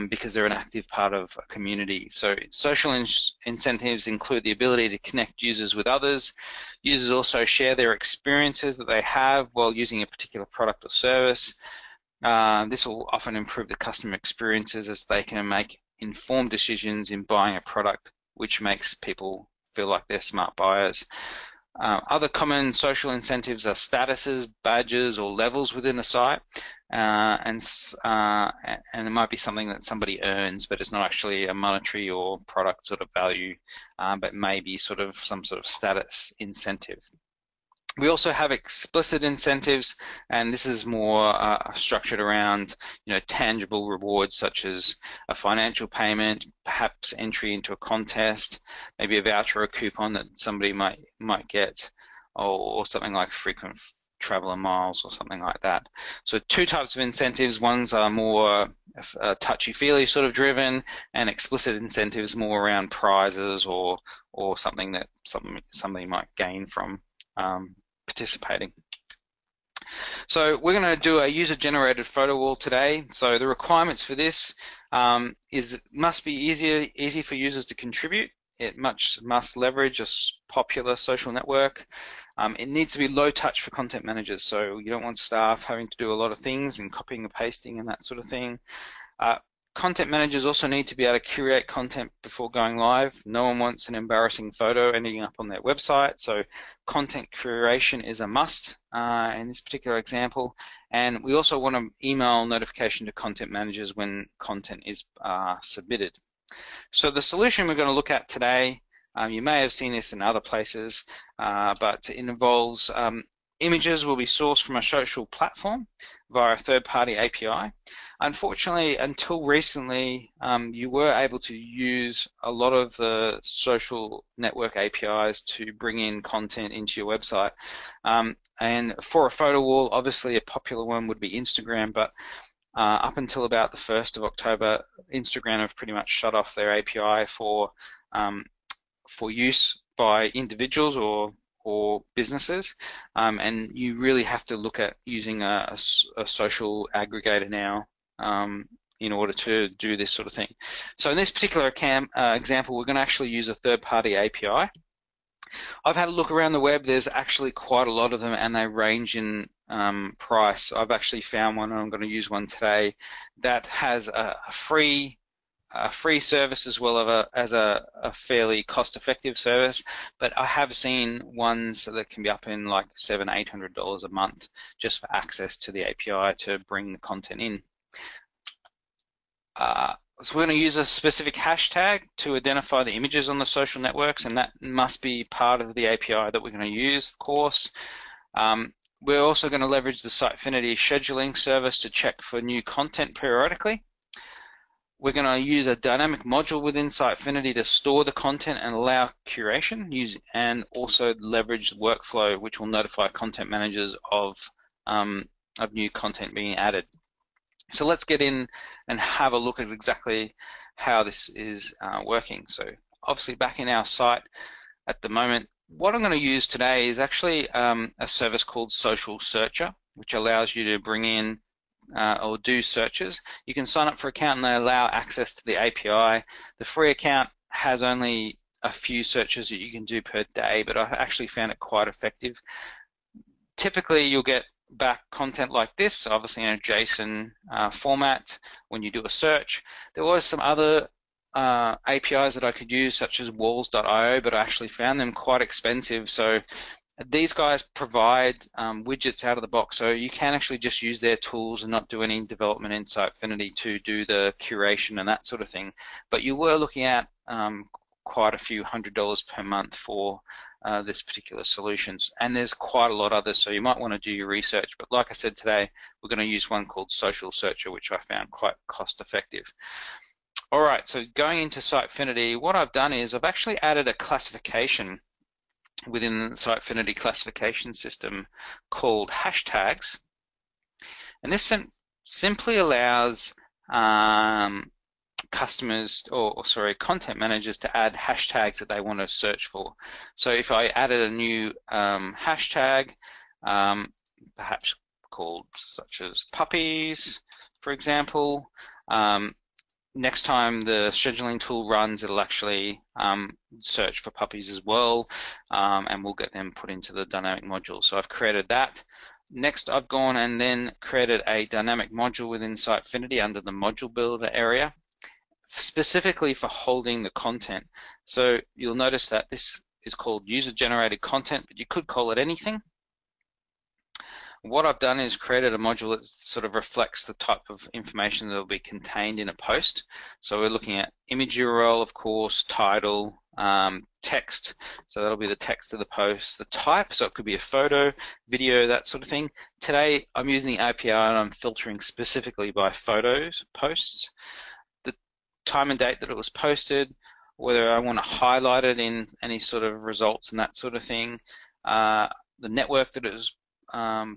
because they're an active part of a community. So social incentives include the ability to connect users with others. Users also share their experiences that they have while using a particular product or service. This will often improve the customer experiences as they can make informed decisions in buying a product, which makes people feel like they're smart buyers. Other common social incentives are statuses, badges, or levels within a site, and it might be something that somebody earns, but it's not actually a monetary or product sort of value, but maybe sort of some sort of status incentive. We also have explicit incentives, and this is more structured around, tangible rewards such as a financial payment, perhaps entry into a contest, maybe a voucher or a coupon that somebody might get, or something like frequent traveler miles or something like that. So two types of incentives. Ones are more touchy-feely sort of driven, and explicit incentives more around prizes or something that somebody might gain from participating. So we're going to do a user-generated photo wall today. So the requirements for this is it must be easy for users to contribute. It must leverage a popular social network. It needs to be low touch for content managers, so you don't want staff having to do a lot of things and copying and pasting and that sort of thing. Content managers also need to be able to curate content before going live. No one wants an embarrassing photo ending up on their website, so content curation is a must in this particular example. And we also want an email notification to content managers when content is submitted. So the solution we're going to look at today, you may have seen this in other places, but it involves images will be sourced from a social platform via a third-party API. Unfortunately, until recently, you were able to use a lot of the social network APIs to bring in content into your website. And for a photo wall, obviously a popular one would be Instagram, but up until about the 1st of October, Instagram have pretty much shut off their API for use by individuals or businesses, and you really have to look at using a social aggregator now in order to do this sort of thing. So in this particular example, we're going to actually use a third-party API. I've had a look around the web. There's actually quite a lot of them, and they range in price. I've actually found one, and I'm going to use one today that has a free service as well as a fairly cost-effective service, but I have seen ones that can be up in like $700–800 a month just for access to the API to bring the content in. So we're going to use a specific hashtag to identify the images on the social networks, and that must be part of the API that we're going to use, of course. We're also going to leverage the Sitefinity scheduling service to check for new content periodically. We're going to use a dynamic module within Sitefinity to store the content and allow curation, and also leverage the workflow, which will notify content managers of new content being added. So let's get in and have a look at exactly how this is working. So obviously back in our site at the moment, what I'm going to use today is actually a service called Social Searcher, which allows you to bring in or do searches. You can sign up for an account and they allow access to the API. The free account has only a few searches that you can do per day, but I've actually found it quite effective. Typically, you'll get back content like this, obviously in a JSON format when you do a search. There was some other APIs that I could use, such as walls.io, but I actually found them quite expensive. So these guys provide widgets out of the box, so you can actually just use their tools and not do any development in Sitefinity to do the curation and that sort of thing. But you were looking at quite a few $100s per month for this particular solutions. And there's quite a lot others, so you might want to do your research. But like I said today, we're going to use one called Social Searcher, which I found quite cost effective. All right, so going into Sitefinity, what I've done is I've actually added a classification within the Sitefinity classification system called hashtags. And this simply allows customers, or sorry, content managers to add hashtags that they want to search for. So if I added a new hashtag, perhaps called such as puppies, for example, next time the scheduling tool runs, it'll actually search for puppies as well, and we'll get them put into the dynamic module. So I've created that. Next, I've gone and then created a dynamic module within Sitefinity under the module builder area, specifically for holding the content. So you'll notice that this is called user-generated content, but you could call it anything. What I've done is created a module that sort of reflects the type of information that will be contained in a post. So we're looking at image URL, of course, title, text. So that'll be the text of the post, the type, so it could be a photo, video, that sort of thing. Today I'm using the API and I'm filtering specifically by photos, posts, the time and date that it was posted, whether I want to highlight it in any sort of results and that sort of thing, the network that it was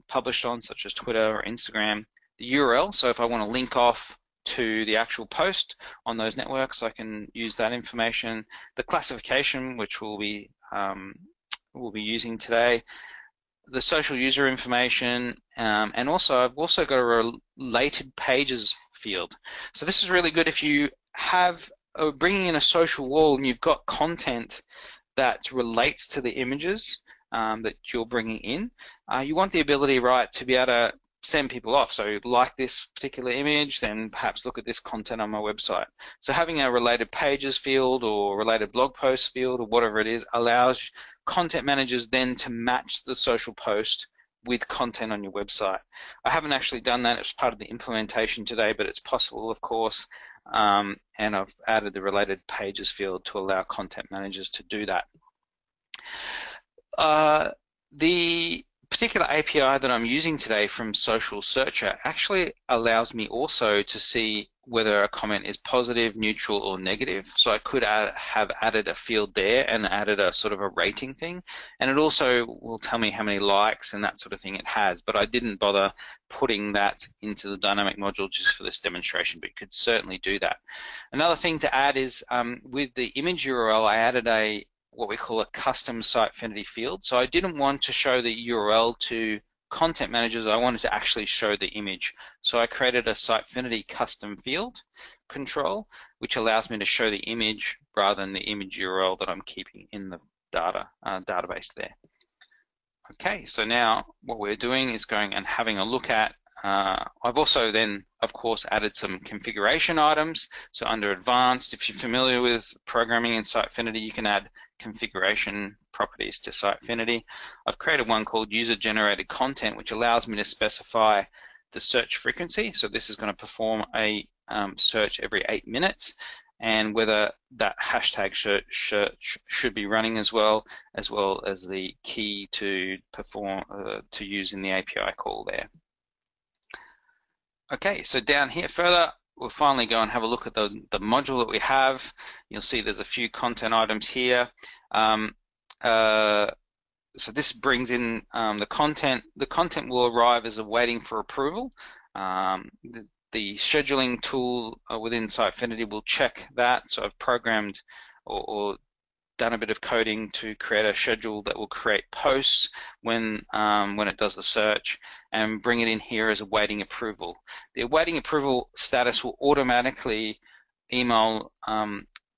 published on, such as Twitter or Instagram, the URL, so if I want to link off to the actual post on those networks, I can use that information, the classification, which we'll be using today, the social user information, and also I've also got a related pages field. So this is really good if you have bringing in a social wall and you've got content that relates to the images that you're bringing in. You want the ability, right, to be able to send people off. So like this particular image, then perhaps look at this content on my website. So having a related pages field or related blog post field or whatever it is allows content managers then to match the social post with content on your website. I haven't actually done that as part of the implementation today, but it's possible, of course, and I've added the related pages field to allow content managers to do that. The particular API that I'm using today from Social Searcher actually allows me also to see whether a comment is positive, neutral, or negative. So I could have added a field there and added a sort of a rating thing. And it also will tell me how many likes and that sort of thing it has. But I didn't bother putting that into the dynamic module just for this demonstration, but you could certainly do that. Another thing to add is with the image URL, I added what we call a custom Sitefinity field. So I didn't want to show the URL to content managers, I wanted to actually show the image. So I created a Sitefinity custom field control, which allows me to show the image rather than the image URL that I'm keeping in the database there. Okay, so now what we're doing is going and having a look at, I've also then, of course, added some configuration items. So under advanced, if you're familiar with programming in Sitefinity, you can add configuration properties to Sitefinity. I've created one called user-generated content, which allows me to specify the search frequency. So this is going to perform a search every 8 minutes, and whether that hashtag search should be running as well as the key to perform to use in the API call there. Okay, so down here further, we'll finally go and have a look at the module that we have. You'll see there's a few content items here. So this brings in the content. The content will arrive as a waiting for approval. The scheduling tool within Sitefinity will check that. So I've programmed or done a bit of coding to create a schedule that will create posts when it does the search and bring it in here as awaiting approval. The awaiting approval status will automatically email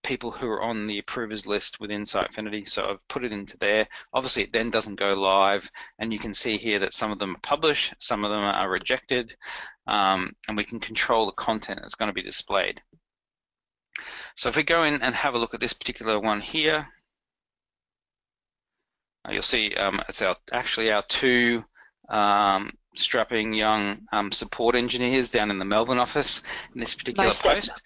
people who are on the approvers list within Sitefinity. So I've put it into there. Obviously it then doesn't go live, and you can see here that some of them are published, some of them are rejected, and we can control the content that's going to be displayed. So if we go in and have a look at this particular one here, you'll see it's actually our two strapping young support engineers down in the Melbourne office in this particular post.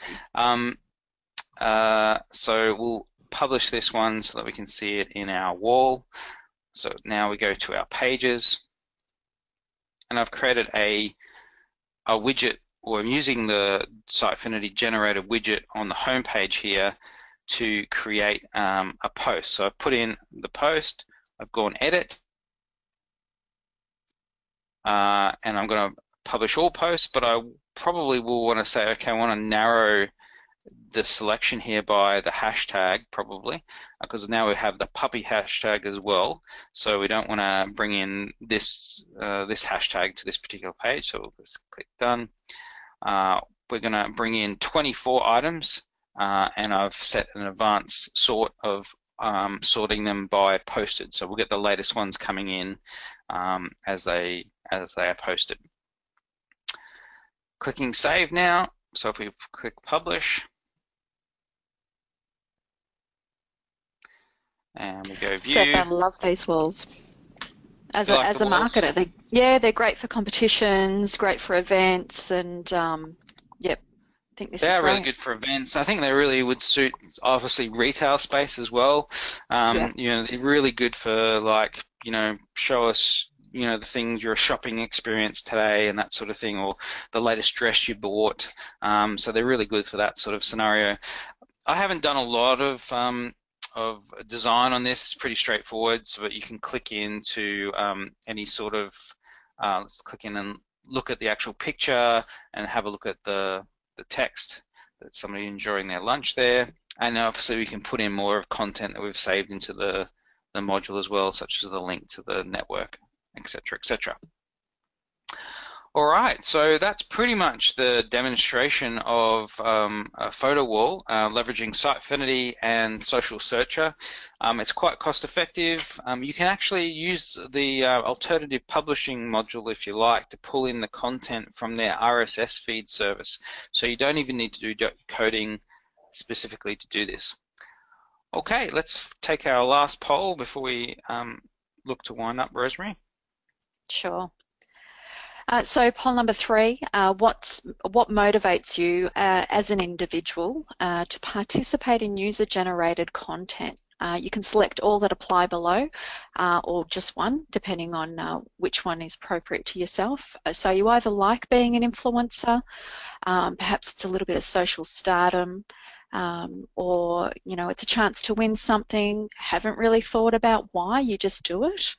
So we'll publish this one so that we can see it in our wall. So now we go to our pages, and I've created a widget, or I'm using the Sitefinity generated widget on the home page here to create a post. So I've put in the post, I've gone edit, and I'm going to publish all posts, but I probably will want to say, okay, I want to narrow the selection here by the hashtag, probably, because now we have the puppy hashtag as well. So we don't want to bring in this this hashtag to this particular page. So we'll just click done. We're going to bring in 24 items, and I've set an advanced sort of sorting them by posted. So we'll get the latest ones coming in as they are posted. Clicking save now. So if we click publish, and we go view. Seth, I love these walls. As You like as the a walls? marketer, they're great for competitions, great for events, and yep, I think this They is are really great. good for events. I think they really would suit, obviously, retail space as well. Yeah. You know, they're really good for, like, you know, show us, you know, the things, your shopping experience today and that sort of thing, or the latest dress you bought. So they're really good for that sort of scenario. I haven't done a lot of design on this. It's pretty straightforward, so that you can click into any sort of, let's click in and look at the actual picture and have a look at the text that somebody enjoying their lunch there. And obviously we can put in more of content that we've saved into the module as well, such as the link to the network, etc., etc. All right, so that's pretty much the demonstration of a photo wall, leveraging Sitefinity and Social Searcher. It's quite cost effective. You can actually use the alternative publishing module, if you like, to pull in the content from their RSS feed service. So you don't even need to do coding specifically to do this. Okay, let's take our last poll before we look to wind up, Rosemary. Sure. So poll number 3, what motivates you as an individual to participate in user-generated content? You can select all that apply below, or just one, depending on which one is appropriate to yourself. So you either like being an influencer, perhaps it's a little bit of social stardom, or you know, it's a chance to win something, haven't really thought about why, you just do it,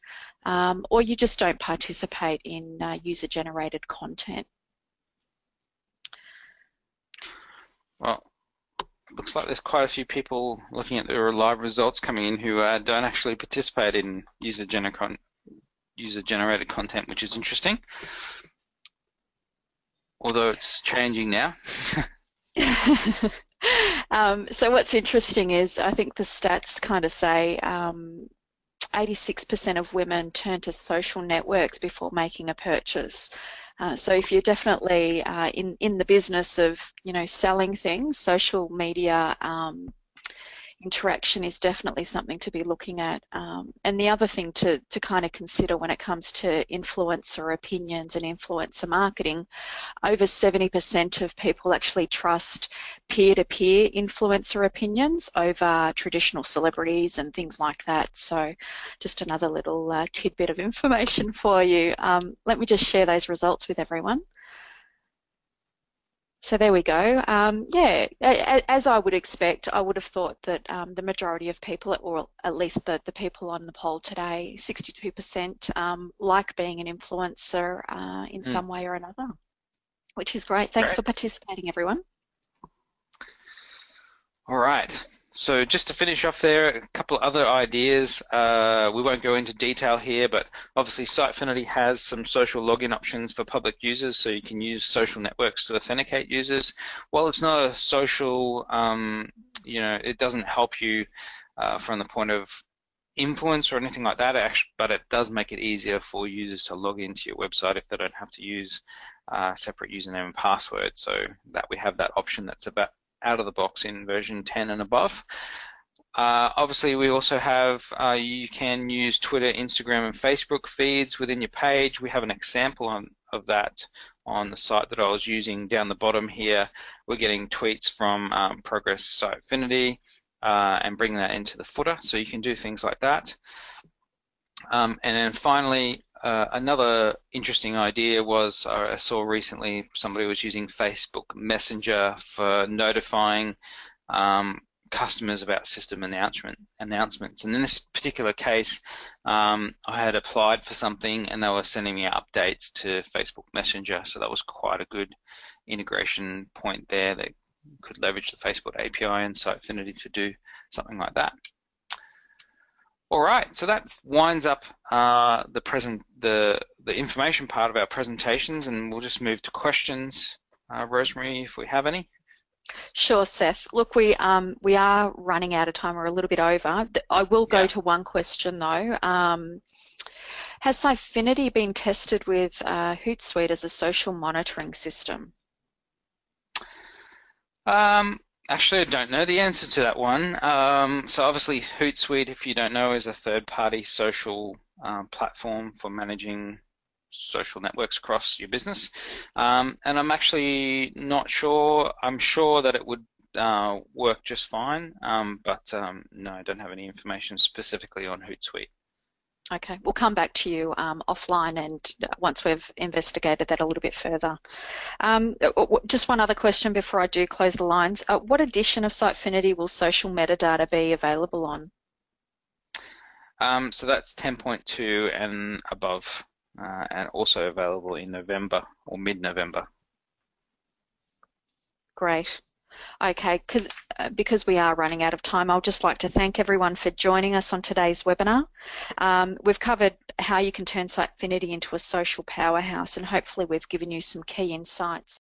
or you just don't participate in user-generated content. Well, looks like there's quite a few people looking at the live results coming in who don't actually participate in user-generated content, which is interesting. Although it's changing now. So what's interesting is, I think the stats kind of say 86% of women turn to social networks before making a purchase. So if you're definitely in the business of, you know, selling things, social media interaction is definitely something to be looking at. And the other thing to kind of consider when it comes to influencer opinions and influencer marketing, over 70% of people actually trust peer-to-peer influencer opinions over traditional celebrities and things like that. So just another little tidbit of information for you. Let me just share those results with everyone. So there we go. Yeah, as I would expect, I would have thought that the majority of people, or at least the people on the poll today, 62% like being an influencer in some way or another, which is great. Thanks for participating, everyone. All right. So just to finish off there, a couple of other ideas. We won't go into detail here, but obviously Sitefinity has some social login options for public users, so you can use social networks to authenticate users. While it's not a social, you know, it doesn't help you from the point of influence or anything like that, but it does make it easier for users to log into your website if they don't have to use separate username and password. So that we have that option that's about out of the box in version 10 and above. Obviously, we also have, you can use Twitter, Instagram, and Facebook feeds within your page. We have an example of that on the site that I was using down the bottom here. We're getting tweets from Progress Sitefinity, and bring that into the footer. So you can do things like that. And then finally, another interesting idea was I saw recently somebody was using Facebook Messenger for notifying customers about system announcements. And in this particular case, I had applied for something and they were sending me updates to Facebook Messenger. So that was quite a good integration point there that could leverage the Facebook API and Sitefinity to do something like that. All right, so that winds up the information part of our presentations, and we'll just move to questions. Rosemary, if we have any. Sure, Seth. Look, we are running out of time. We're a little bit over. I will go to one question though. Has Sitefinity been tested with Hootsuite as a social monitoring system? Actually, I don't know the answer to that one. So obviously Hootsuite, if you don't know, is a third-party social platform for managing social networks across your business. And I'm actually not sure. I'm sure that it would work just fine, but no, I don't have any information specifically on Hootsuite. Okay, we'll come back to you offline and once we've investigated that a little bit further. Just one other question before I do close the lines. What edition of Sitefinity will social metadata be available on? So that's 10.2 and above, and also available in November or mid-November. Great. Okay, because we are running out of time, I'll just like to thank everyone for joining us on today's webinar. We've covered how you can turn Sitefinity into a social powerhouse, and hopefully we've given you some key insights